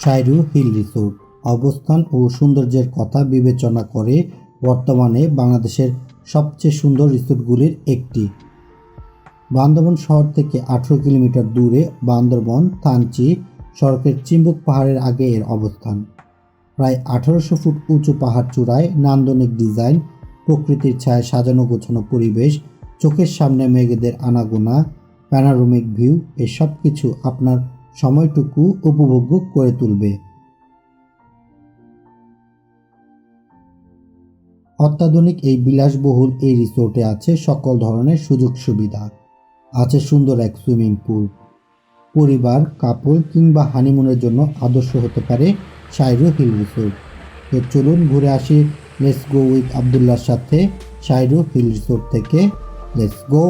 Sairu hill resort অবস্থান ও সৌন্দর্যের কথা বিবেচনা করে বর্তমানে বাংলাদেশের সবচেয়ে সুন্দর রিসোর্টগুলির একটি। বান্দরবান শহর থেকে 18 কিলোমিটার দূরে বান্দরবান-থানচি সড়কের চিম্বুক পাহাড়ের আগে এর অবস্থান। প্রায় 1800 ফুট উঁচু পাহাড় চূড়ায় নান্দনিক ডিজাইন, প্রকৃতির ছায়ায় সাজানো গোছানো পরিবেশ, চোখের সামনে মেঘেদের আনাগোনা, প্যানোরামিক ভিউ, এসব কিছু আপনার সময়টুকু উপভোগ্য করে তুলবে। অত্যাধুনিক এই বিলাসবহুল এই রিসোর্টে আছে সকল ধরনের সুযোগ সুবিধা। আছে সুন্দর এক সুইমিং পুল। পরিবার, কাপল কিংবা হানিমুনের জন্য আদর্শ হতে পারে সাইরু হিল রিসোর্ট। তো চলুন ঘুরে আসি লেটস গো উইথ আবদুল্লাহর সাথে সাইরু হিল রিসোর্ট থেকে। Let's go.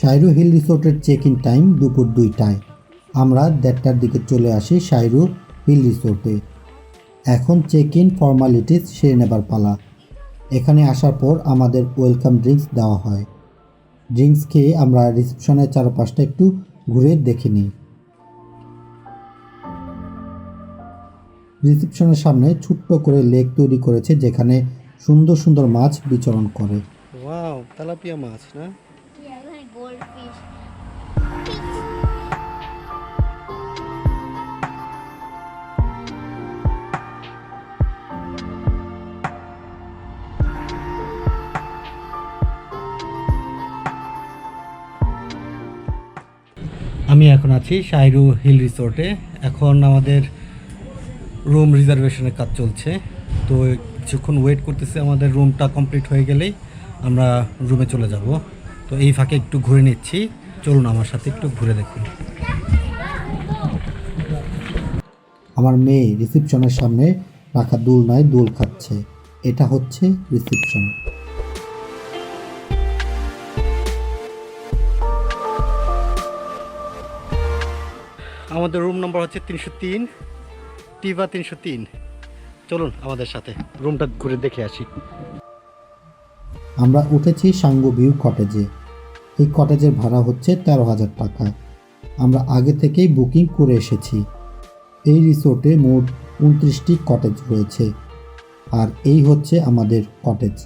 সাইরু হিল রিসোর্টের চেক ইন টাইম দুপুর 2টায়। আমরা 1:30টার দিকে চলে আসি সাইরু হিল রিসোর্টে। এখন চেক ইন ফর্মালিটিস সেরে নেবার পালা। এখানে আসার পর আমাদের ওয়েলকাম ড্রিঙ্কস দেওয়া হয়। ড্রিঙ্কস খেয়ে আমরা রিসেপশনের চারপাশটা একটু ঘুরে দেখে নিই। রিসেপশনের সামনে ছোট্ট করে লেক তৈরি করেছে যেখানে সুন্দর সুন্দর মাছ বিচরণ করে। ওয়াও, তেলাপিয়া মাছ না? আমি এখন আছি সাইরু হিল রিসোর্টে। এখন আমাদের রুম রিজার্ভেশনের কাজ চলছে, তো কিছুক্ষণ ওয়েট করতেছে। আমাদের রুমটা কমপ্লিট হয়ে গেলেই আমরা রুমে চলে যাব। তো এই ফাঁকে একটু ঘুরে নিচ্ছি, চলুন আমার সাথে একটু ঘুরে দেখুন। আমার মেয়ে রিসেপশনের সামনে রাখা দোলনায় দোল খাচ্ছে। এটা হচ্ছে রিসেপশন। আমাদের রুম নম্বর হচ্ছে 303, টিভা 303। চলুন আমাদের সাথে রুমটা ঘুরে দেখে আসি। আমরা উঠেছি সাঙ্গু ভিউ কটেজে। এই কটেজের ভাড়া হচ্ছে 13,000 টাকা। আমরা আগে থেকেই বুকিং করে এসেছি। এই রিসোর্টে মোট 29টি কটেজ রয়েছে। আর এই হচ্ছে আমাদের কটেজ।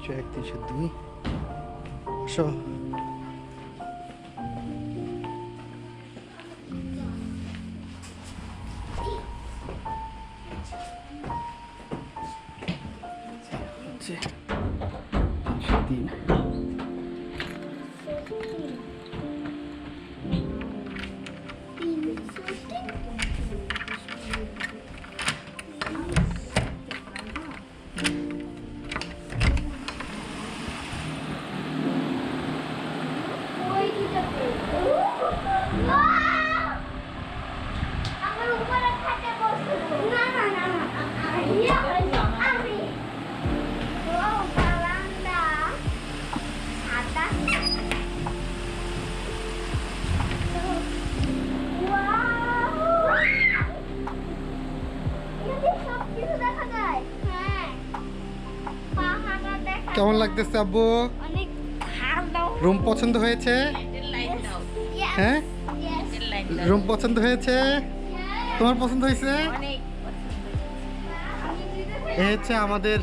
চেক 302। সো কেমন লাগতেছে আব্বু? রুম পছন্দ হয়েছে? হ্যাঁ, রুম পছন্দ হয়েছে? তোমার পছন্দ হয়েছে? এ হচ্ছে আমাদের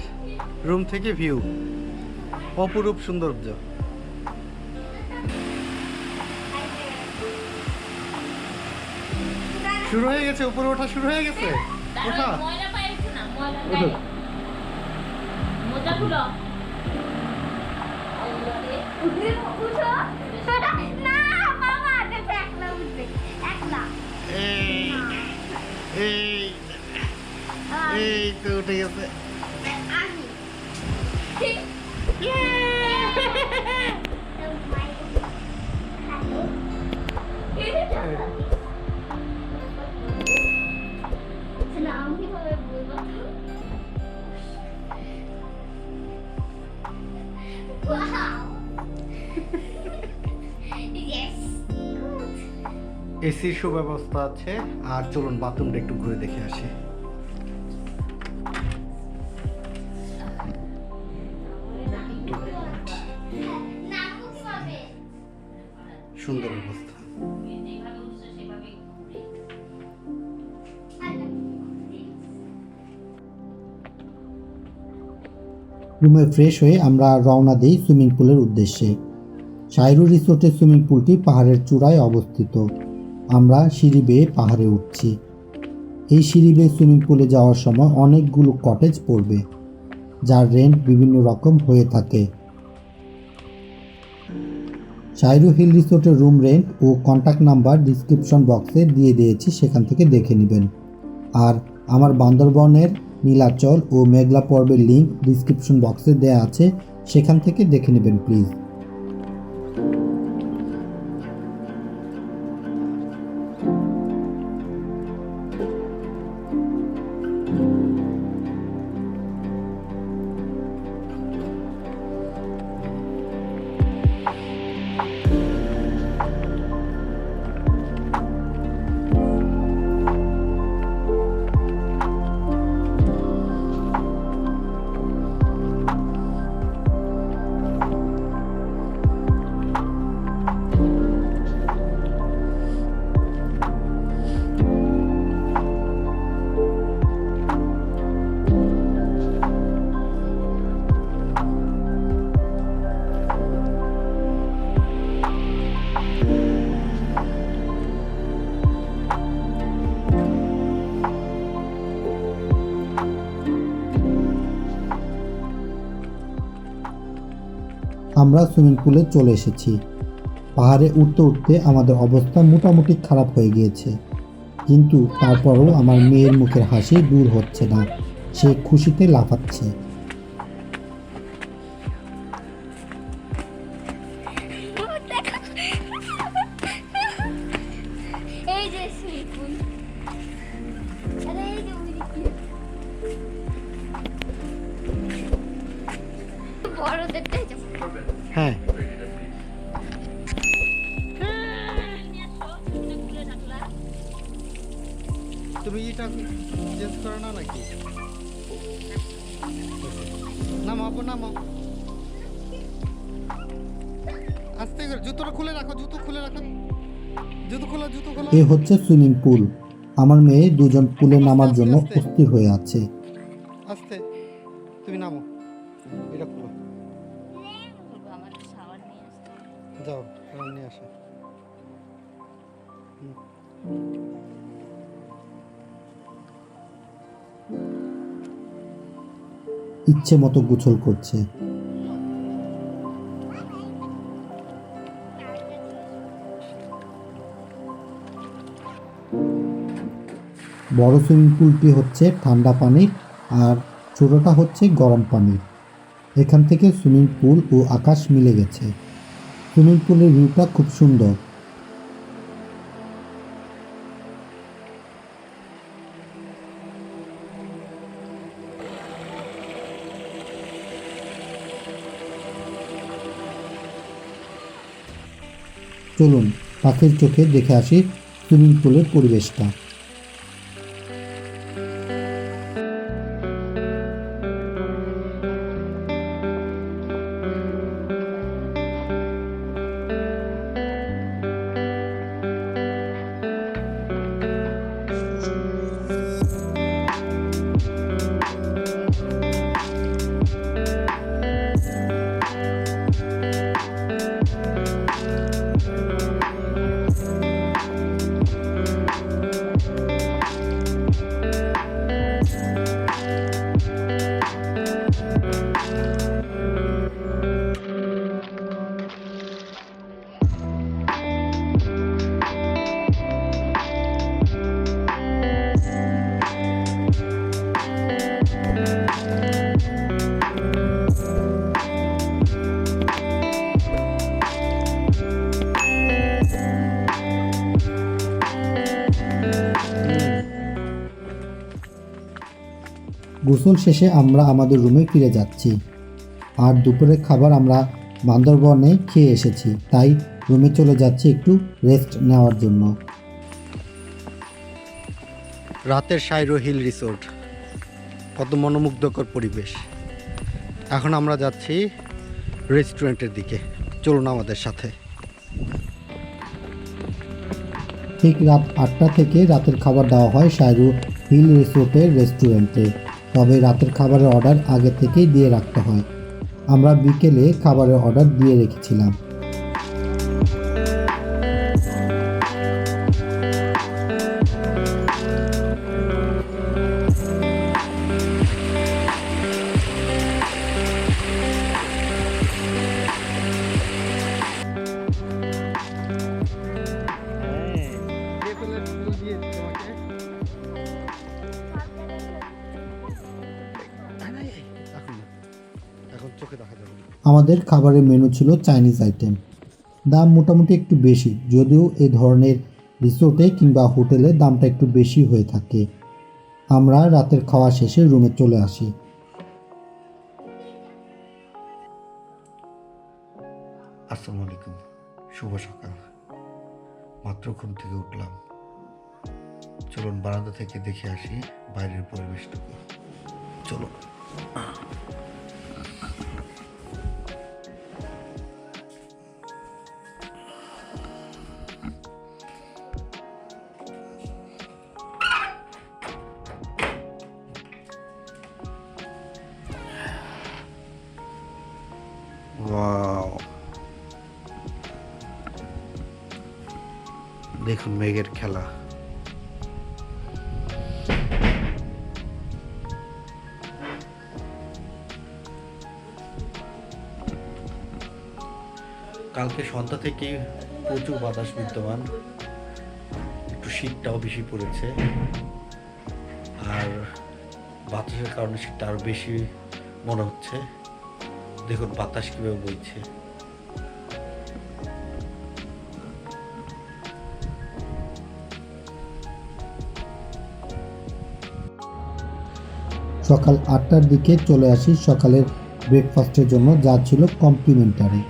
রুম থেকে ভিউ, অপরূপ সৌন্দর্য। শুরু হয়ে গেছে, উপরে ওঠা শুরু হয়ে গেছে। ওঠা এই তো উঠে গেছে। Wow. Yes. Good. এসির সুব্যবস্থা আছে। আর চলুন বাথরুমটা একটু ঘুরে দেখে আসি। সুন্দর অবস্থা। রুমে ফ্রেশ হয়ে আমরা রওনা দিই সুইমিং পুলের উদ্দেশ্যে। সাইরু রিসোর্টের সুইমিং পুলটি পাহাড়ের চূড়ায় অবস্থিত। আমরা সিঁড়ি বেয়ে পাহাড়ে উঠছি। এই সিঁড়ি বেয়ে সুইমিং পুলে যাওয়ার সময় অনেকগুলো কটেজ পড়বে, যার রেন্ট বিভিন্ন রকম হয়ে থাকে। সাইরু হিল রিসোর্টের রুম রেন্ট ও কন্ট্যাক্ট নাম্বার ডিসক্রিপশন বক্সে দিয়ে দিয়েছি, সেখান থেকে দেখে নেবেন। আর আমার বান্দরবনের নীলাচল ও মেঘলা পর্বের লিঙ্ক ডিসক্রিপশন বক্সে দেওয়া আছে, সেখান থেকে দেখে নেবেন প্লিজ। আমরা সুইমিং পুলে চলে এসেছি। পাহাড়ে উঠতে উঠতে আমাদের অবস্থা মোটামুটি খারাপ হয়ে গিয়েছে, কিন্তু তারপরও আমার মেয়ের মুখের হাসি দূর হচ্ছে না। সে খুশিতে লাফাচ্ছে। হ্যাঁ, তুমি এটা চেঞ্জ করো না নাকি? নামো আপু, নামো। আস্তে করে জুতোটা খুলে রাখো, জুতো খুলে রাখো, জুতো খোলো, জুতো খোলো। এ হচ্ছে সুইমিং পুল। আমার মেয়ে দুজন পুলে নামার জন্য অস্থির হয়ে আছে। আস্তে, তুমি নামো, এটা খুলো। যাও, নিয়ে আসো। ইচ্ছে মতো গোসল করছে। বড় সুইমিং পুলটি হচ্ছে ঠান্ডা পানির আর ছোটটা হচ্ছে গরম পানির। এখান থেকে সুইমিং পুল ও আকাশ মিলে গেছে। সুইমিং পুলের ভিউটা খুব সুন্দর। চলুন পাখির চোখে দেখে আসি সুইমিং পুলের পরিবেশটা। গোসল শেষে আমরা আমাদের রুমে ফিরে যাচ্ছি। আর দুপুরের খাবার আমরা বান্দরবনে খেয়ে এসেছি, তাই রুমে চলে যাচ্ছি একটু রেস্ট নেওয়ার জন্য। রাতের সাইরো হিল রিসোর্ট, কত মনোমুগ্ধকর পরিবেশ। এখন আমরা যাচ্ছি রেস্টুরেন্টের দিকে, চলুন আমাদের সাথে। ঠিক রাত 8টা থেকে রাতের খাবার দেওয়া হয় সাইরু হিল রিসোর্টের রেস্টুরেন্টে। তবে রাতের খাবারের অর্ডার আগে থেকেই দিয়ে রাখতে হয়। আমরা বিকেলে খাবারের অর্ডার দিয়ে রেখেছিলাম। এখন চোখে দেখা যাবে না। আমাদের খাবারের মেনু ছিল চাইনিজ আইটেম। দাম মোটামুটি একটু বেশি, যদিও এই ধরনের রিসোর্টে কিংবা হোটেলে দামটা একটু বেশি হয়ে থাকে। আমরা রাতের খাওয়া শেষে রুমে চলে আসি। আসসালামু আলাইকুম, শুভ সকাল। মাত্র ঘুম থেকে উঠলাম। চলুন বারান্দা থেকে দেখে আসি বাইরের পরিবেশটুকু। চলুন। ওয়াও, দেখুন মেঘের খেলা। কালকে সন্ধ্যা থেকে প্রচুর বাতাস বিদ্যমান, একটু শীতটাও বেশি পড়েছে, আর বাতাসের কারণে শীতটা আরো বেশি মনে হচ্ছে। দেখুন বাতাস কিভাবে বইছে। সকাল 8টার দিকে চলে আসি সকালের ব্রেকফাস্টের জন্য, যা ছিল কমপ্লিমেন্টারি।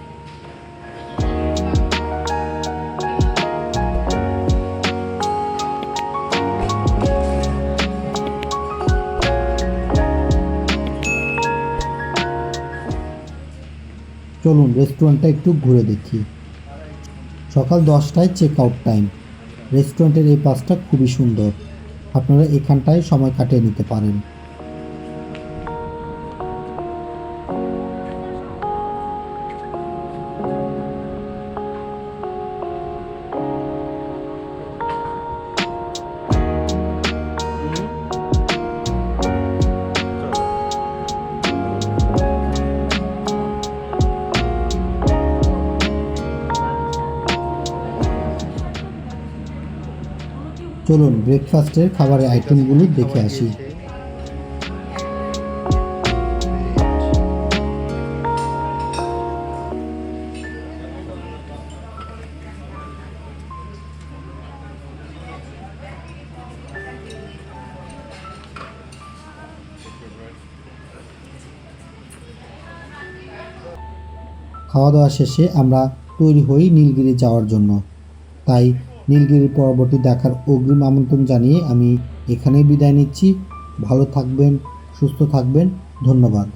চলুন রেস্টুরেন্টটা একটু ঘুরে দেখি। সকাল 10টায় চেক আউট টাইম। রেস্টুরেন্টের এই পাশটা খুবই সুন্দর, আপনারা এখানটায় সময় কাটিয়ে নিতে পারেন। চলুন ব্রেকফাস্টের খাবারের আইটেমগুলো দেখে আসি। খাওয়া দাওয়া শেষে আমরা তৈরি হই নীলগিরি যাওয়ার জন্য। তাই নীলগিরির পরবর্তী দেখার অগ্রিম আমন্ত্রণ জানিয়ে আমি এখানেই বিদায় নিচ্ছি। ভালো থাকবেন, সুস্থ থাকবেন, ধন্যবাদ।